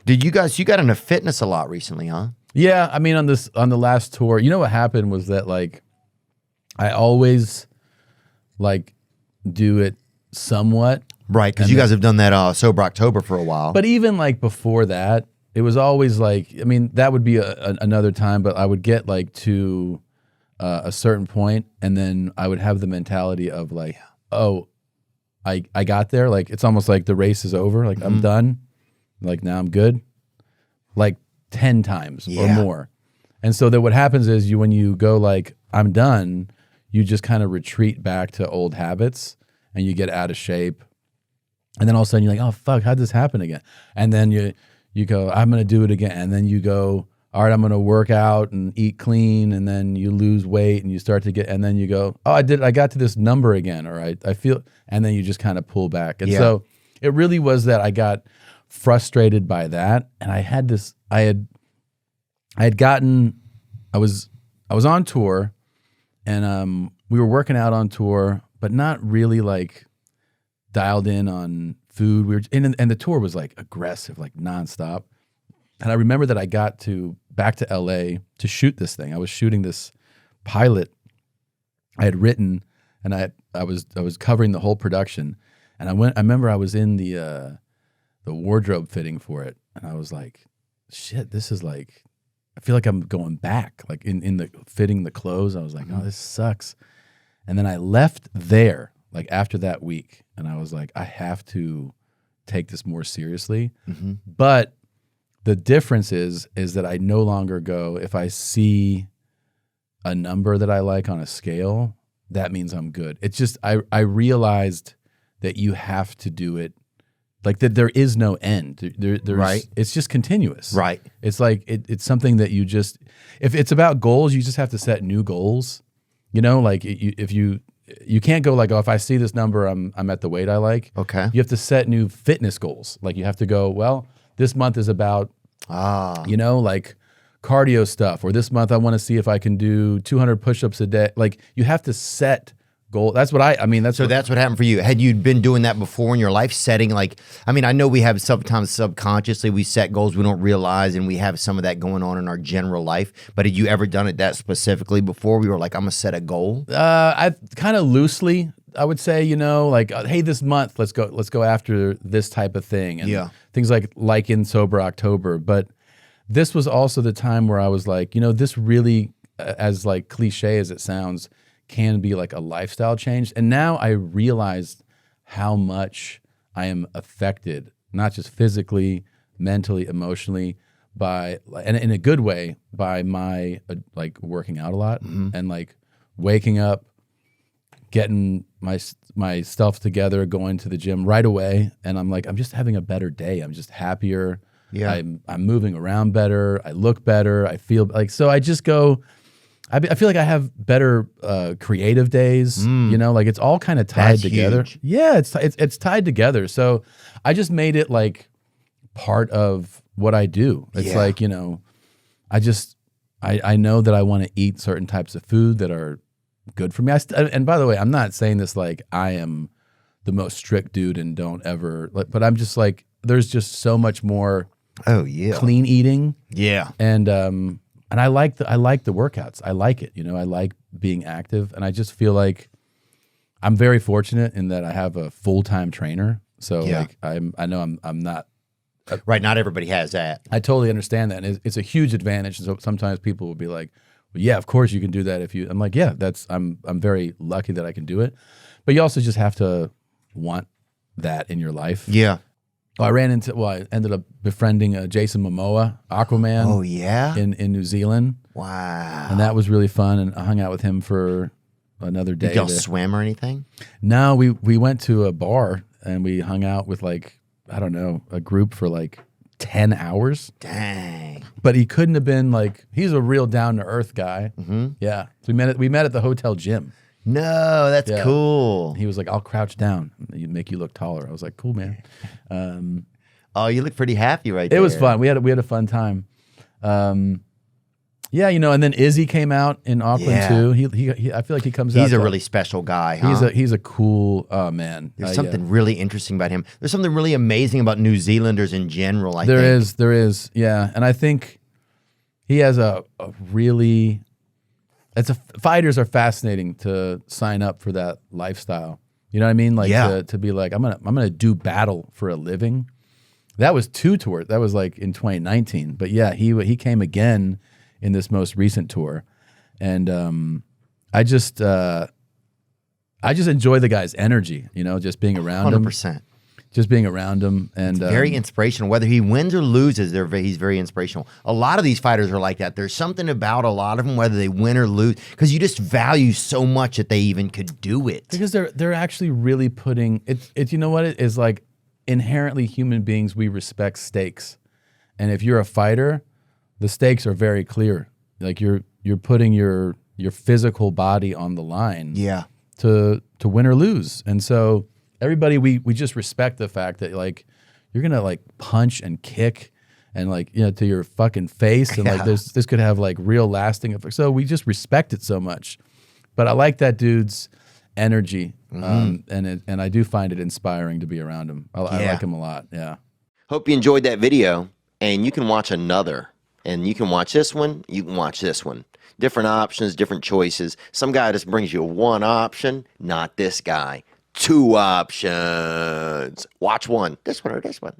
Did you got into fitness a lot recently, huh? Yeah, I mean on the last tour, you know what happened was that like I always like do it somewhat. Right, because you guys have done that Sober October for a while. But even like before that, it was always like, I mean, that would be another time, but I would get like to a certain point and then I would have the mentality of like, oh, I got there. Like, it's almost like the race is over. Like, I'm done. Like, now I'm good. Like 10 times or more. And so that what happens is when you go like, I'm done, you just kind of retreat back to old habits and you get out of shape. And then all of a sudden you're like, oh, fuck, how'd this happen again? And then you go, I'm going to do it again. And then you go, all right, I'm going to work out and eat clean. And then you lose weight and you start to get, and then you go, oh, I got to this number again. Or I feel, and then you just kind of pull back. And so it really was that I got frustrated by that. And I had this, I was on tour and we were working out on tour, but not really like dialed in on food. We were and the tour was like aggressive, like nonstop. And I remember that I got back to LA to shoot this thing. I was shooting this pilot I had written, and I was covering the whole production. And I remember I was in the wardrobe fitting for it, and I was like, shit, this is like, I feel like I'm going back, like in the fitting the clothes. I was like, oh, this sucks. And then I left there, like after that week, and I was like, I have to take this more seriously. But the difference is that I no longer go, if I see a number that I like on a scale, that means I'm good. It's just, I realized that you have to do it, like that there is no end. There's, right. It's just continuous. Right. It's like, it's something that you just, if it's about goals, you just have to set new goals. You know, like if you can't go like, oh, if I see this number, I'm at the weight I like. Okay. You have to set new fitness goals. Like you have to go, well, this month is about, you know, like cardio stuff, or this month I want to see if I can do 200 push-ups a day. Like you have to set goal. That's what that's what happened for you. Had you been doing that before in your life, setting like, I mean, I know we have sometimes subconsciously we set goals we don't realize, and we have some of that going on in our general life. But had you ever done it that specifically before? We were like, I'm gonna set a goal. I kind of loosely, I would say, you know, like, hey, this month let's go after this type of thing, and things like in Sober October. But this was also the time where I was like, you know, this really, as like cliche as it sounds, can be like a lifestyle change. And now I realized how much I am affected, not just physically, mentally, emotionally, by, and in a good way, by my like working out a lot and like waking up, getting my stuff together, going to the gym right away. And I'm like, I'm just having a better day. I'm just happier. Yeah. I'm moving around better. I look better. I feel like, so I just go, I feel like I have better creative days, you know, like it's all kind of tied together. Huge. Yeah, it's tied together. So I just made it like part of what I do. It's like, you know, I know that I want to eat certain types of food that are good for me. And by the way, I'm not saying this like I am the most strict dude and don't ever, like, but I'm just like, there's just so much more clean eating. Yeah. And I like the workouts. I like it, you know. I like being active, and I just feel like I'm very fortunate in that I have a full-time trainer. So like I know I'm not right. Not everybody has that. I totally understand that. And it's a huge advantage. So sometimes people will be like, well, yeah, of course you can do that if you. I'm like, yeah, I'm very lucky that I can do it. But you also just have to want that in your life. Yeah. I ended up befriending Jason Momoa, Aquaman. Oh, yeah? In New Zealand. Wow. And that was really fun, and I hung out with him for another day. Did y'all swim or anything? No, we went to a bar, and we hung out with like, I don't know, a group for like 10 hours. Dang. But he couldn't have been like, he's a real down-to-earth guy. Yeah. So we met at the hotel gym. No, that's cool. He was like, I'll crouch down. It'd make you look taller. I was like, cool, man. Oh, you look pretty happy right there. It was fun. We had a fun time. Yeah, you know, and then Izzy came out in Auckland Yeah. too. He I feel like he comes out. He's a really special guy, huh? He's a cool man. There's something really interesting about him. There's something really amazing about New Zealanders in general, I think. There is, yeah. And I think he has a really, fighters are fascinating to sign up for that lifestyle. You know what I mean? Like to be like, I'm gonna do battle for a living. That was 2 tours. That was like in 2019. But yeah, he came again in this most recent tour. And I just enjoy the guy's energy, you know, just being around 100%. him. Just being around him. And Very inspirational. Whether he wins or loses, he's very inspirational. A lot of these fighters are like that. There's something about a lot of them, whether they win or lose, because you just value so much that they even could do it. Because they're actually really putting it. You know what it is like. Inherently, human beings, we respect stakes, and if you're a fighter, the stakes are very clear. Like you're putting your physical body on the line, to win or lose. And so everybody, we just respect the fact that like you're gonna like punch and kick and like, you know, to your fucking face, and like this could have like real lasting effects. So we just respect it so much. But I like that dude's energy, and I do find it inspiring to be around him. I like him a lot. Yeah. Hope you enjoyed that video, and you can watch another. And you can watch this one, you can watch this one. Different options, different choices. Some guy just brings you one option, not this guy. 2 options. Watch one, this one or this one.